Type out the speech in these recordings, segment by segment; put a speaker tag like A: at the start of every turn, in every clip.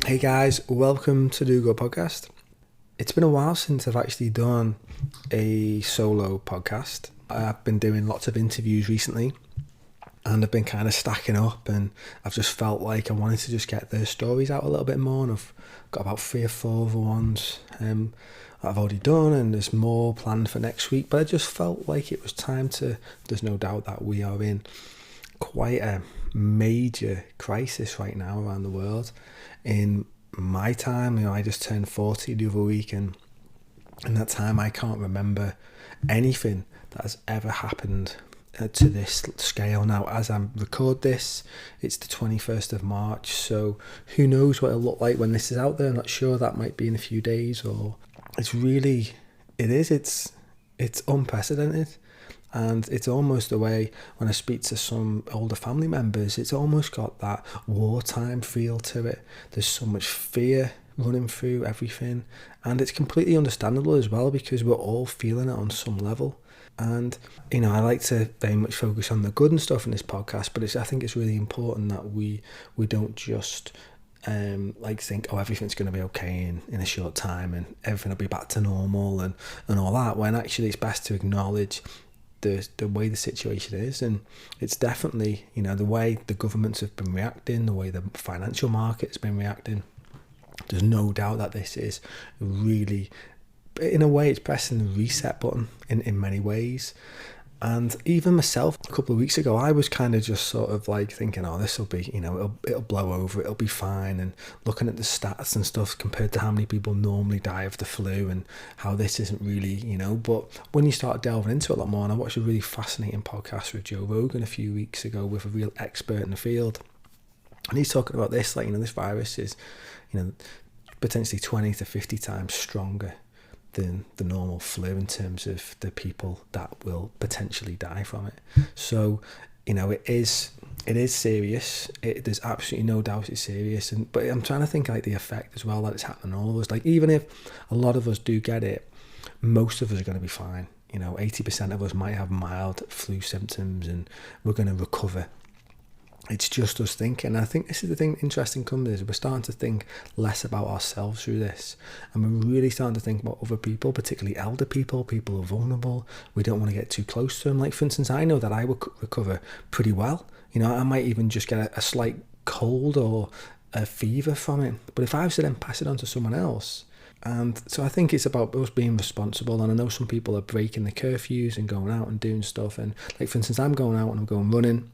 A: Hey guys, welcome to Do Go Podcast. It's been a while since I've actually done a solo podcast. I've been doing lots of interviews recently and I've been kind of stacking up, and I've just felt like I wanted to just get their stories out a little bit more, and I've got about 3 or 4 other ones that I've already done, and there's more planned for next week, but I just felt like it was time to. There's no doubt that we are in quite a major crisis right now around the world. In my time, I just turned 40 the other week, and in that time I can't remember anything that has ever happened to this scale. Now, as I record this, it's the 21st of March, so who knows what it'll look like when this is out there. I'm not sure. That might be in a few days, or it's unprecedented. And it's almost the way when I speak to some older family members, it's almost got that wartime feel to it. There's so much fear running through everything, and it's completely understandable as well, because we're all feeling it on some level. And I like to very much focus on the good and stuff in this podcast, but I think it's really important that we don't just think, oh, everything's going to be okay in a short time and everything will be back to normal and all that, when actually it's best to acknowledge the way the situation is. And it's definitely, the way the governments have been reacting, the way the financial market's been reacting. There's no doubt that this is really, in a way, it's pressing the reset button in many ways. And even myself, a couple of weeks ago, I was kind of just sort of like thinking, oh, this will be, it'll blow over, it'll be fine. And looking at the stats and stuff compared to how many people normally die of the flu and how this isn't really, but when you start delving into it a lot more, and I watched a really fascinating podcast with Joe Rogan a few weeks ago with a real expert in the field. And he's talking about this, this virus is, potentially 20 to 50 times stronger than the normal flu in terms of the people that will potentially die from it. So, it is serious. There's absolutely no doubt it's serious. But I'm trying to think the effect as well that it's happening on all of us. Even if a lot of us do get it, most of us are going to be fine. 80% of us might have mild flu symptoms and we're going to recover. It's just us thinking. And I think this is the thing interesting comes is we're starting to think less about ourselves through this, and we're really starting to think about other people, particularly elder people who are vulnerable. We don't want to get too close to them. For instance, I know that I would recover pretty well. I might even just get a slight cold or a fever from it, but if I was to then pass it on to someone else. And so I think it's about us being responsible. And I know some people are breaking the curfews and going out and doing stuff, and for instance, I'm going out and I'm going running.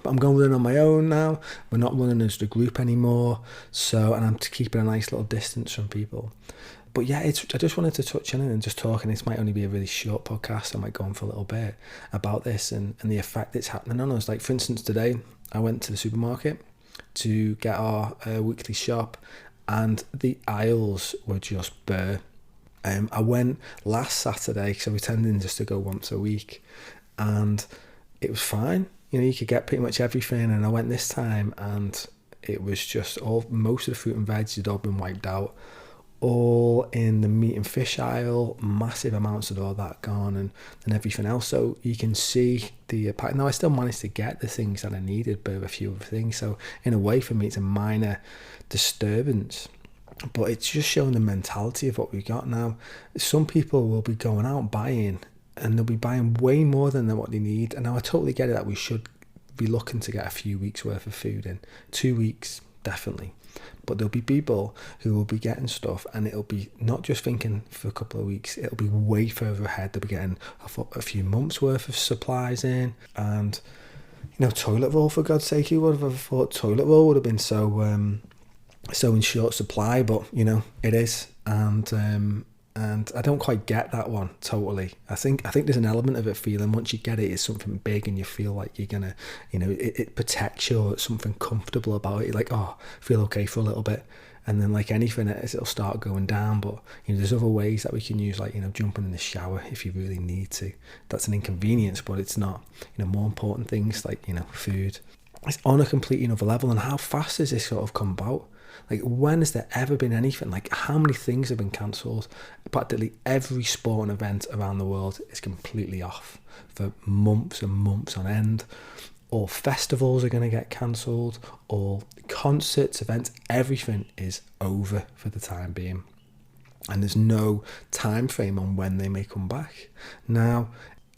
A: But I'm going running on my own now. We're not running as the group anymore. So, and I'm keeping a nice little distance from people. But yeah, I just wanted to touch on it and just talk. And this might only be a really short podcast. I might go on for a little bit about this and the effect it's happening on us. For instance, today I went to the supermarket to get our weekly shop, and the aisles were just bare. I went last Saturday, so we're tending just to go once a week, and it was fine. You could get pretty much everything, and I went this time and it was just most of the fruit and veg had all been wiped out, all in the meat and fish aisle, massive amounts of all that gone, and everything else. So you can see the pack. Now I still managed to get the things that I needed, but a few other things. So in a way, for me, it's a minor disturbance, but it's just showing the mentality of what we got now. Some people will be going out buying, and they'll be buying way more than what they need. And now I totally get it that we should be looking to get a few weeks worth of food in. 2 weeks, definitely. But there'll be people who will be getting stuff, and it'll be not just thinking for a couple of weeks, it'll be way further ahead. They'll be getting a few months worth of supplies in. And, toilet roll, for God's sake, who would have ever thought toilet roll would have been so in short supply, but, it is. And I don't quite get that one totally. I think there's an element of it feeling once you get it, it's something big and you feel like you're gonna, it protects you, or it's something comfortable about it. You're feel okay for a little bit, and then anything, it'll start going down. But there's other ways that we can use, jumping in the shower if you really need to. That's an inconvenience, but it's not. More important things food. It's on a completely another level. And how fast has this sort of come about? When has there ever been anything? How many things have been cancelled? Practically every sporting event around the world is completely off for months and months on end. Or festivals are going to get cancelled, or concerts, events, everything is over for the time being. And there's no time frame on when they may come back. Now,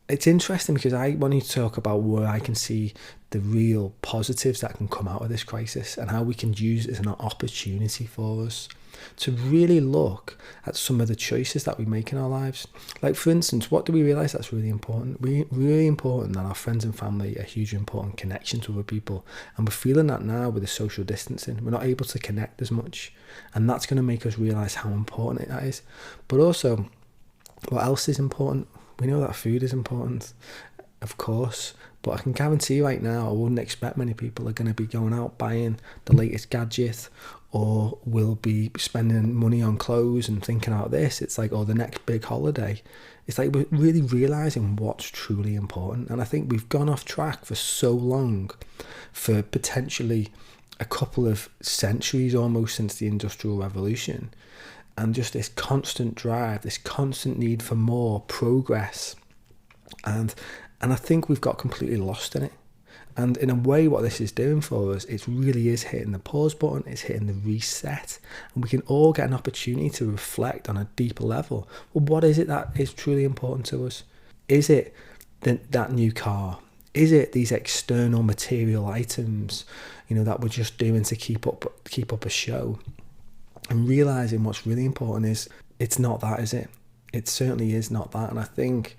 A: it's interesting because I want to talk about where I can see the real positives that can come out of this crisis and how we can use it as an opportunity for us to really look at some of the choices that we make in our lives. Like, for instance, what do we realise that's really important? Really important that our friends and family are hugely important connections with other people. And we're feeling that now with the social distancing. We're not able to connect as much. And that's going to make us realise how important that is. But also, what else is important? We know that food is important, of course, but I can guarantee you right now, I wouldn't expect many people are going to be going out buying the latest gadget or will be spending money on clothes and thinking about this. It's like, oh, the next big holiday. It's like we're really realising what's truly important. And I think we've gone off track for so long, for potentially a couple of centuries almost since the Industrial Revolution. And just this constant drive, this constant need for more progress. And I think we've got completely lost in it. And in a way, what this is doing for us, it really is hitting the pause button, it's hitting the reset. And we can all get an opportunity to reflect on a deeper level. Well, what is it that is truly important to us? Is it that new car? Is it these external material items, that we're just doing to keep up a show? And realising what's really important is, it's not that, is it? It certainly is not that. And I think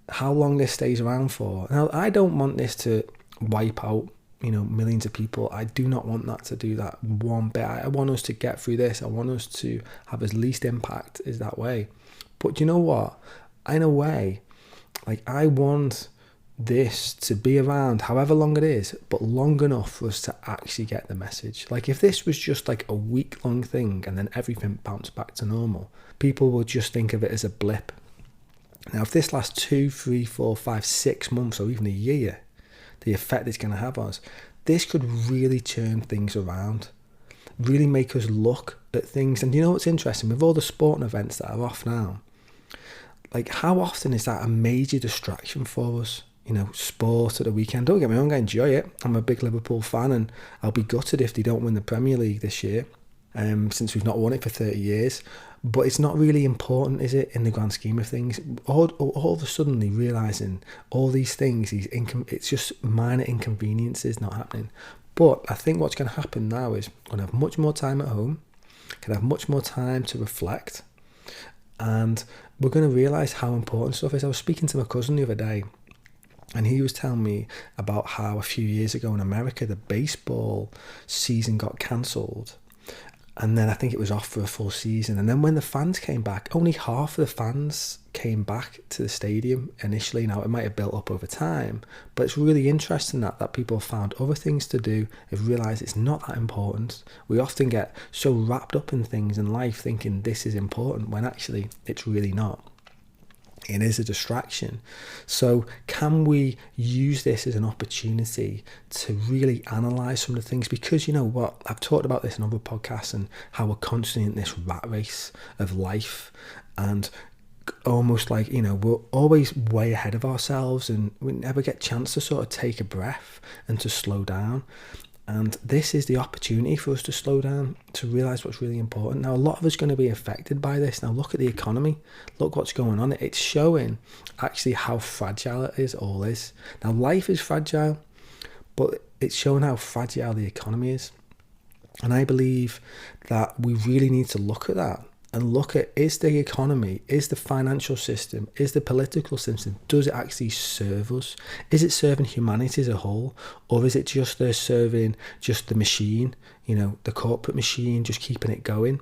A: how long this stays around for. Now, I don't want this to wipe out, millions of people. I do not want that to do that one bit. I want us to get through this. I want us to have as least impact as that way. But you know what? In a way, I want this to be around however long it is, but long enough for us to actually get the message. If this was just a week-long thing and then everything bounced back to normal, people would just think of it as a blip. Now, if this lasts 2, 3, 4, 5, 6 months or even a year, the effect it's going to have on us, this could really turn things around, really make us look at things. And what's interesting? With all the sporting events that are off now, how often is that a major distraction for us? Sport at the weekend. Don't get me wrong, I enjoy it. I'm a big Liverpool fan and I'll be gutted if they don't win the Premier League this year, since we've not won it for 30 years. But it's not really important, is it, in the grand scheme of things? All of a sudden realising all these things, it's just minor inconveniences not happening. But I think what's going to happen now is we're going to have much more time at home, going to have much more time to reflect, and we're going to realise how important stuff is. I was speaking to my cousin the other day, and he was telling me about how a few years ago in America, the baseball season got cancelled. And then I think it was off for a full season. And then when the fans came back, only half of the fans came back to the stadium initially. Now, it might have built up over time, but it's really interesting that people found other things to do, have realised it's not that important. We often get so wrapped up in things in life thinking this is important, when actually it's really not. It is a distraction. So can we use this as an opportunity to really analyse some of the things? Because you know what, I've talked about this in other podcasts and how we're constantly in this rat race of life, and almost we're always way ahead of ourselves and we never get a chance to sort of take a breath and to slow down. And this is the opportunity for us to slow down, to realise what's really important. Now, a lot of us are going to be affected by this. Now, look at the economy. Look what's going on. It's showing actually how fragile it is, all is. Now, life is fragile, but it's showing how fragile the economy is. And I believe that we really need to look at that and look at, is the economy, is the financial system, is the political system, does it actually serve us? Is it serving humanity as a whole? Or is it just serving just the machine, the corporate machine, just keeping it going?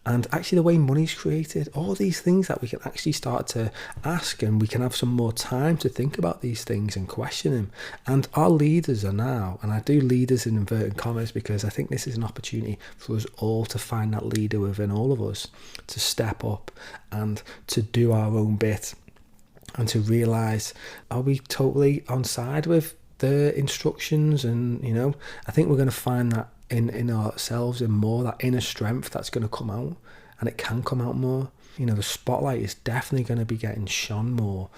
A: And actually the way money's created, all these things that we can actually start to ask, and we can have some more time to think about these things and question them. And our leaders are now, and I do leaders in inverted commas because I think this is an opportunity for us all to find that leader within all of us, to step up and to do our own bit and to realise, are we totally on side with the instructions? And I think we're going to find that in ourselves and more, that inner strength that's going to come out, and it can come out more. The spotlight is definitely going to be getting shone more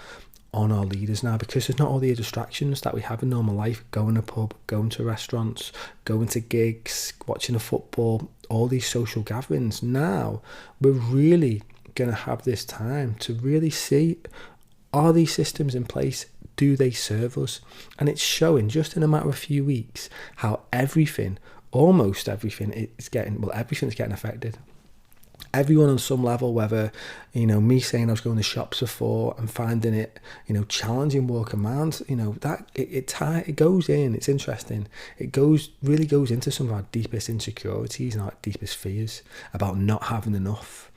A: on our leaders now, because there's not all the distractions that we have in normal life, going to pub, going to restaurants, going to gigs, watching a football, all these social gatherings. Now we're really going to have this time to really see, are these systems in place? Do they serve us? And it's showing just in a matter of a few weeks how almost everything is getting, everything's getting affected. Everyone on some level, whether, me saying I was going to shops before and finding it, challenging walking around, that it goes in, it's interesting. It really goes into some of our deepest insecurities and our deepest fears about not having enough,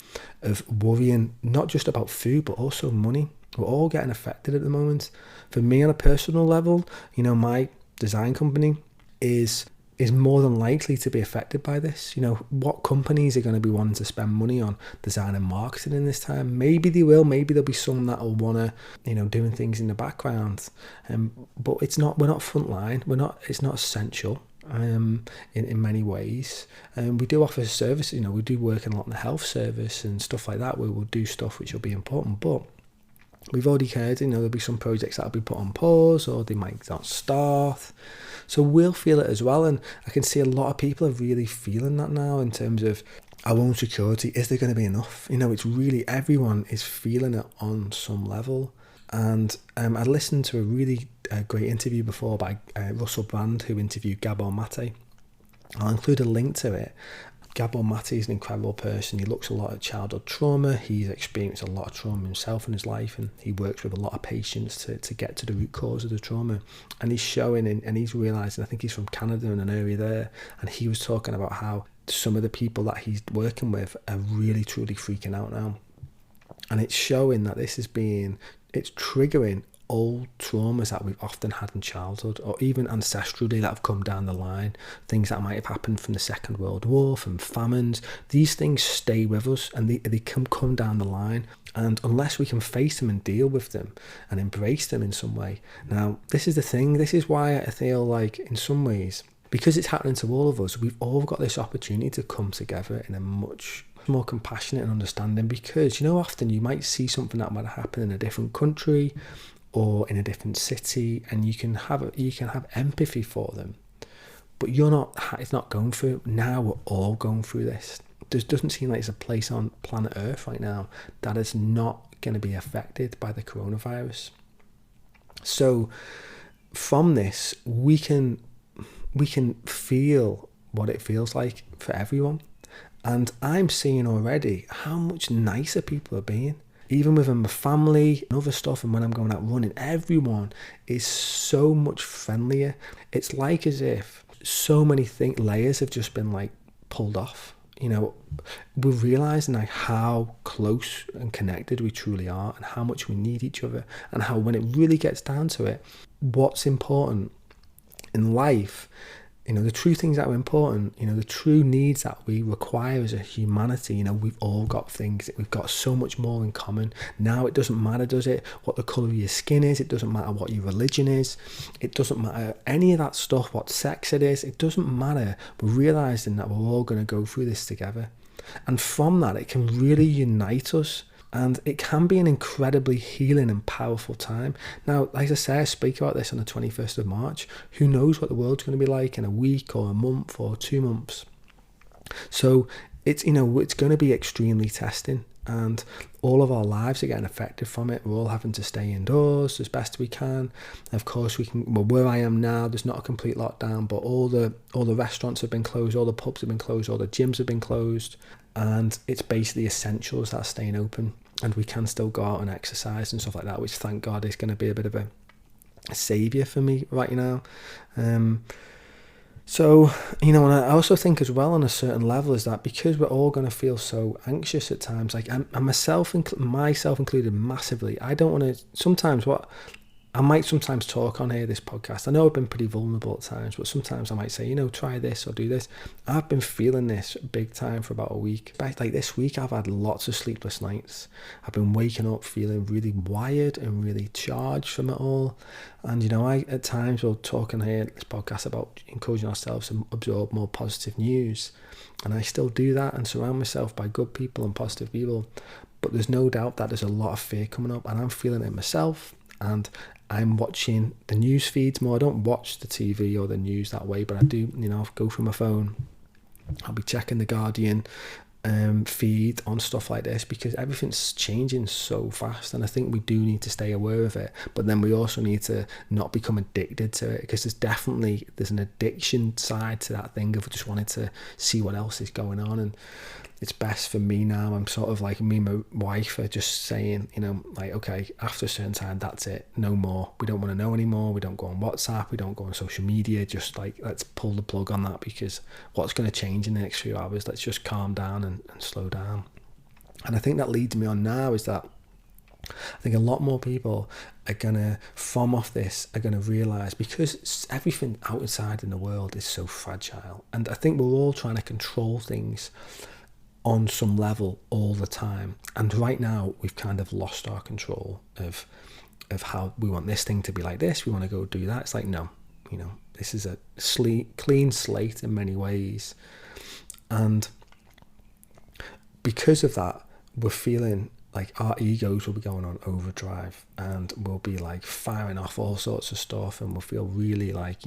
A: of worrying, not just about food, but also money. We're all getting affected at the moment. For me, on a personal level, my design company is more than likely to be affected by this. What companies are going to be wanting to spend money on design and marketing in this time? Maybe they will. Maybe there'll be some that will want to, doing things in the background. But it's not. We're not frontline. It's not essential. In many ways, we do offer service. We do work in a lot in the health service and stuff like that. We will do stuff which will be important, but we've already heard, there'll be some projects that'll be put on pause, or they might not start. So we'll feel it as well. And I can see a lot of people are really feeling that now in terms of our own security. Is there going to be enough? It's really, everyone is feeling it on some level. And I listened to a really great interview before by Russell Brand, who interviewed Gabor Mate. I'll include a link to it. Gabor Mate is an incredible person. He looks a lot at childhood trauma. He's experienced a lot of trauma himself in his life, and he works with a lot of patients to get to the root cause of the trauma. And he's showing, and he's realising, I think he's from Canada in an area there, and he was talking about how some of the people that he's working with are really truly freaking out now. And it's showing that it's triggering old traumas that we've often had in childhood, or even ancestrally, that have come down the line, things that might have happened from the Second World War, from famines. These things stay with us, and they can come down the line, and unless we can face them and deal with them and embrace them in some way. Now, this is the thing. This is why I feel like, in some ways, because it's happening to all of us, we've all got this opportunity to come together in a much more compassionate and understanding, because often you might see something that might happen in a different country or in a different city, and you can have empathy for them, but it's not going through. Now we're all going through this. There doesn't seem like there's a place on planet Earth right now that is not going to be affected by the coronavirus. So from this, we can feel what it feels like for everyone. And I'm seeing already how much nicer people are being. Even within my family and other stuff, and when I'm going out running, everyone is so much friendlier. It's like as if so many layers have just been pulled off. We're realising how close and connected we truly are, and how much we need each other, and how when it really gets down to it, what's important in life, the true things that are important, the true needs that we require as a humanity, we've all got things, we've got so much more in common. Now it doesn't matter, does it, what the colour of your skin is? It doesn't matter what your religion is. It doesn't matter any of that stuff, what sex it is. It doesn't matter. We're realising that we're all going to go through this together. And from that, it can really unite us. And it can be an incredibly healing and powerful time. Now, like I say, I speak about this on the 21st of March. Who knows what the world's going to be like in a week or a month or 2 months. So it's going to be extremely testing, and all of our lives are getting affected from it. We're all having to stay indoors as best we can. Of course, where I am now, there's not a complete lockdown, but all the restaurants have been closed, all the pubs have been closed, all the gyms have been closed. And it's basically essentials that are staying open, and we can still go out and exercise and stuff like that, which, thank God, is going to be a bit of a saviour for me right now. So, and I also think as well on a certain level is that because we're all going to feel so anxious at times, and myself included massively, I don't want to, I might sometimes talk on here, this podcast. I know I've been pretty vulnerable at times, but sometimes I might say, try this or do this. I've been feeling this big time for about a week. Like this week, I've had lots of sleepless nights. I've been waking up feeling really wired and really charged from it all. And, I at times will talk on here, this podcast, about encouraging ourselves to absorb more positive news. And I still do that and surround myself by good people and positive people. But there's no doubt that there's a lot of fear coming up, and I'm feeling it myself. and I'm watching the news feeds more. I don't watch the TV or the news that way, but I do, I'll go through my phone. I'll be checking the Guardian feed on stuff like this, because everything's changing so fast, and I think we do need to stay aware of it, but then we also need to not become addicted to it, because there's an addiction side to that thing of just wanting to see what else is going on. And it's best for me now, I'm sort of like, me and my wife are just saying, like, okay, after a certain time, that's it, no more. We don't want to know anymore. We don't go on WhatsApp, we don't go on social media. Just like, let's pull the plug on that, because what's going to change in the next few hours? Let's just calm down and slow down. And I think that leads me on now, is that I think a lot more people are going to, from off this, are going to realise, because everything outside in the world is so fragile, and I think we're all trying to control things on some level all the time, and right now we've kind of lost our control of how we want this thing to be like this, we want to go do that. It's like, no, this is a clean slate in many ways, and because of that, we're feeling like our egos will be going on overdrive, and we'll be like firing off all sorts of stuff, and we'll feel really like,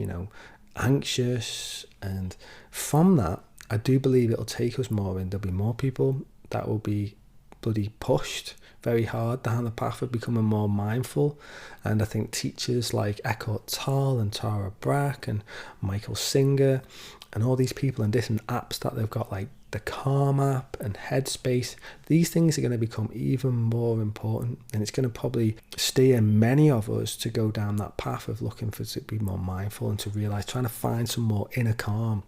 A: anxious. And from that, I do believe it'll take us more, and there'll be more people that will be bloody pushed very hard down the path of becoming more mindful. And I think teachers like Eckhart Tolle and Tara Brach and Michael Singer and all these people and different apps that they've got, like the Calm app and Headspace, these things are going to become even more important, and it's going to probably steer many of us to go down that path of looking to be more mindful and to realise, trying to find some more inner calm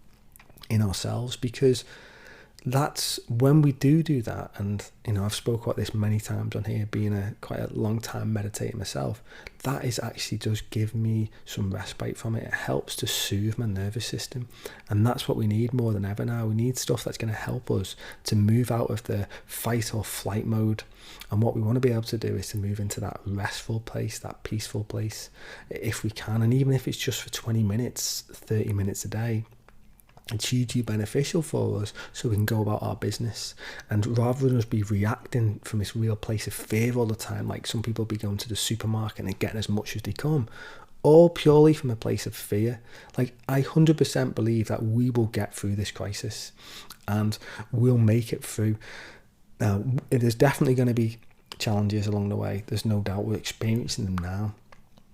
A: in ourselves, because that's when we do that. And I've spoke about this many times on here, being quite a long time meditator myself, that is actually does give me some respite from it. It helps to soothe my nervous system, and that's what we need more than ever now. We need stuff that's going to help us to move out of the fight or flight mode, and what we want to be able to do is to move into that restful place, that peaceful place, if we can. And even if it's just for 20 minutes, 30 minutes a day, it's hugely beneficial for us, so we can go about our business. And rather than us be reacting from this real place of fear all the time, like some people be going to the supermarket and getting as much as they come, all purely from a place of fear. Like, I 100% believe that we will get through this crisis, and we'll make it through. Now, there's definitely going to be challenges along the way, there's no doubt. We're experiencing them now,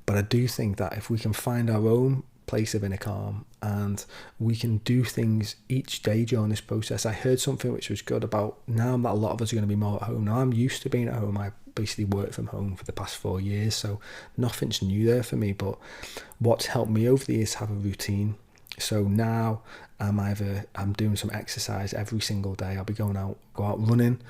A: but I do think that if we can find our own place of inner calm, and we can do things each day during this process. I heard something which was good about, now that a lot of us are going to be more at home. Now, I'm used to being at home. I basically worked from home for the past 4 years, so nothing's new there for me. But what's helped me over the years to have a routine. So now I'm doing some exercise every single day. I'll be go out running.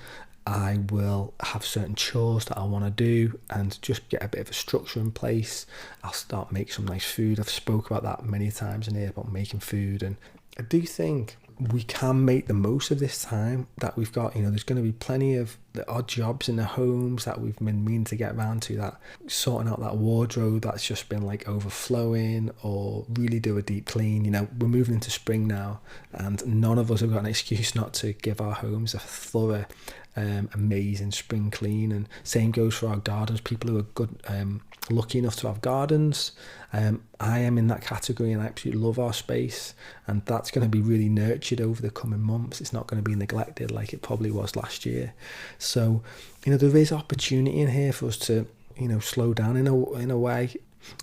A: I will have certain chores that I want to do and just get a bit of a structure in place. I'll start make some nice food. I've spoke about that many times in here, about making food. And I do think we can make the most of this time that we've got. There's going to be plenty of the odd jobs in the homes that we've been meaning to get around to, that sorting out that wardrobe that's just been like overflowing, or really do a deep clean. We're moving into spring now, and none of us have got an excuse not to give our homes a thorough amazing spring clean. And same goes for our gardens. People who are good, lucky enough to have gardens, I am in that category, and I absolutely love our space, and that's going to be really nurtured over the coming months. It's not going to be neglected like it probably was last year. So there is opportunity in here for us to slow down in a way.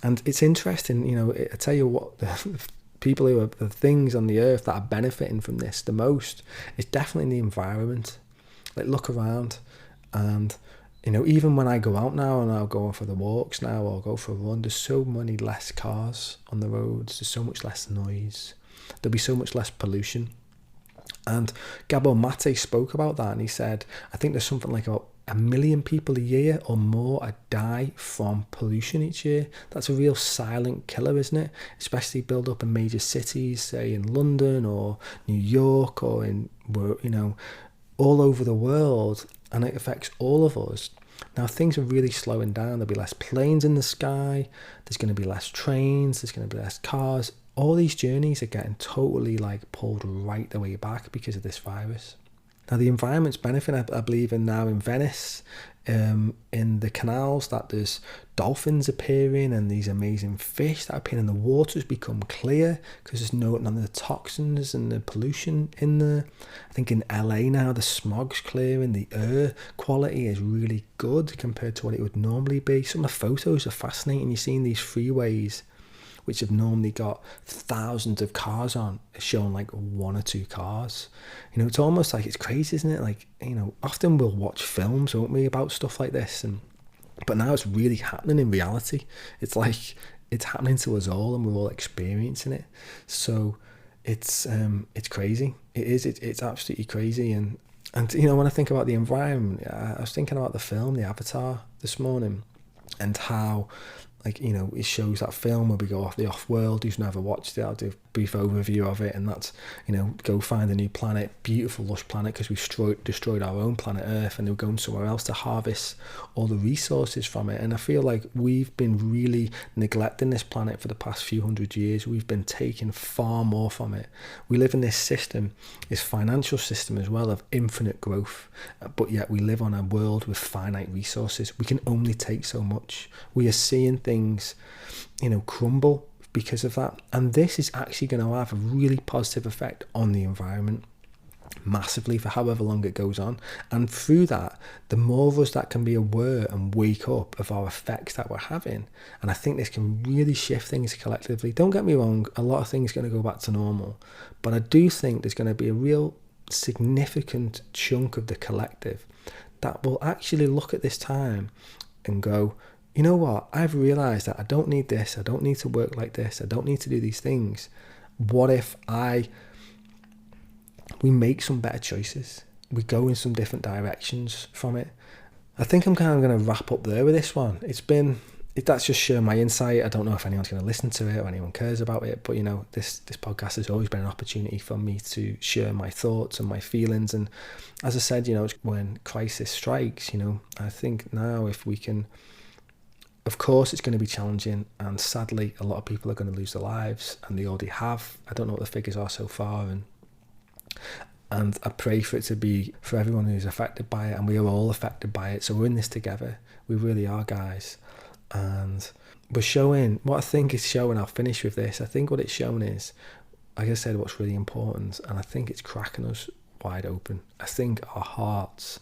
A: And it's interesting, I tell you what, the people who are the things on the earth that are benefiting from this the most is definitely the environment. Like, look around, and even when I go out now and I'll go for the walks now or go for a run, there's so many less cars on the roads, there's so much less noise, there'll be so much less pollution. And Gabor Mate spoke about that, and he said, I think there's something like about 1 million people a year or more die from pollution each year. That's a real silent killer, isn't it? Especially build up in major cities, say in London or New York, or in all over the world, and it affects all of us. Now, things are really slowing down. There'll be less planes in the sky, there's going to be less trains, there's going to be less cars. All these journeys are getting totally pulled right the way back because of this virus. Now the environment's benefiting, I believe, in now in Venice, in the canals, that there's dolphins appearing and these amazing fish that appear, and the water's become clear because there's none of the toxins and the pollution in there. I think in LA now the smog's clearing, the air quality is really good compared to what it would normally be. Some of the photos are fascinating. You're seeing these freeways which have normally got thousands of cars on, showing like one or two cars. You know, it's almost like, it's crazy, isn't it? Like, you know, often we'll watch films, won't we, about stuff like this, but now it's really happening in reality. It's like it's happening to us all, and we're all experiencing it. So it's crazy. It is. It's absolutely crazy. And you know, when I think about the environment, I was thinking about the film, The Avatar, this morning, and how, like, you know, it shows that film where we go off the off-world. Who's never watched it, I'll do a brief overview of it, and that's, you know, go find a new planet, beautiful lush planet, because we've destroyed our own planet Earth, and they're going somewhere else to harvest all the resources from it. And I feel like we've been really neglecting this planet for the past few hundred years. We've been taking far more from it. We live in this system, this financial system as well, of infinite growth, but yet we live on a world with finite resources. We can only take so much. We are seeing things, you know, crumble because of that, and this is actually going to have a really positive effect on the environment, massively, for however long it goes on. And through that, the more of us that can be aware and wake up of our effects that we're having, and I think this can really shift things collectively. Don't get me wrong, a lot of things are going to go back to normal, but I do think there's going to be a real significant chunk of the collective that will actually look at this time and go, you know what, I've realised that I don't need this, I don't need to work like this, I don't need to do these things. What if we make some better choices? We go in some different directions from it. I think I'm kind of going to wrap up there with this one. That's just sharing my insight. I don't know if anyone's going to listen to it or anyone cares about it, but you know, this podcast has always been an opportunity for me to share my thoughts and my feelings. And as I said, you know, when crisis strikes, you know, I think now if we can, of course it's going to be challenging, and sadly a lot of people are going to lose their lives, and they already have. I don't know what the figures are so far, and I pray for it to be for everyone who's affected by it, and we are all affected by it. So we're in this together. We really are, guys. And we're showing, what I think is showing, I'll finish with this, I think what it's showing is, like I said, what's really important, and I think it's cracking us wide open. I think our hearts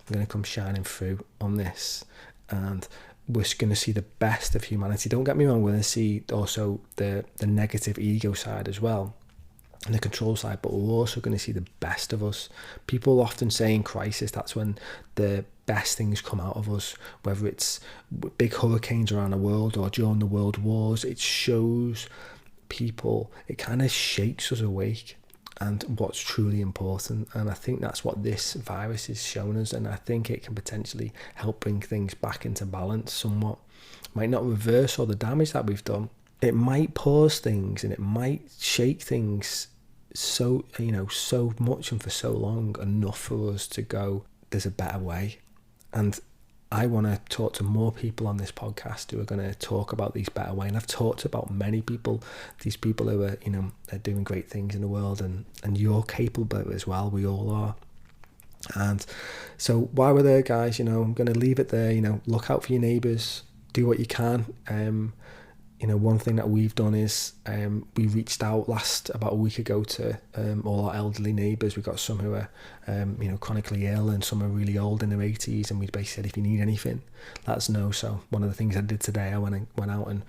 A: are going to come shining through on this, and we're going to see the best of humanity. Don't get me wrong, we're going to see also the negative ego side as well, and the control side, but we're also going to see the best of us. People often say in crisis, that's when the best things come out of us, whether it's big hurricanes around the world or during the world wars. It shows people, it kind of shakes us awake and what's truly important. And I think that's what this virus is showing us, and I think it can potentially help bring things back into balance somewhat. Might not reverse all the damage that we've done. It might pause things, and it might shake things so much and for so long, enough for us to go, there's a better way. And I want to talk to more people on this podcast who are going to talk about these better ways. And I've talked about many people, these people who are, you know, they're doing great things in the world, and you're capable as well. We all are. And so while we're there, guys, you know, I'm going to leave it there. You know, look out for your neighbours, do what you can. You know, one thing that we've done is we reached out about a week ago to all our elderly neighbours. We've got some who are, you know, chronically ill, and some are really old in their 80s. And we basically said, if you need anything, let us know. So one of the things I did today, I went out and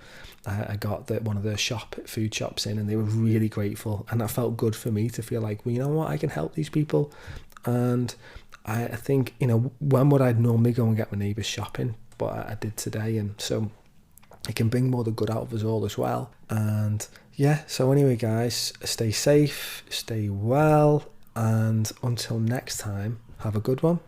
A: I got one of the food shops in, and they were really grateful. And that felt good for me to feel like, well, you know what, I can help these people. And I think, you know, when would I normally go and get my neighbours shopping? But I did today, and so it can bring more the good out of us all as well. And yeah, so anyway, guys, stay safe, stay well, and until next time, have a good one.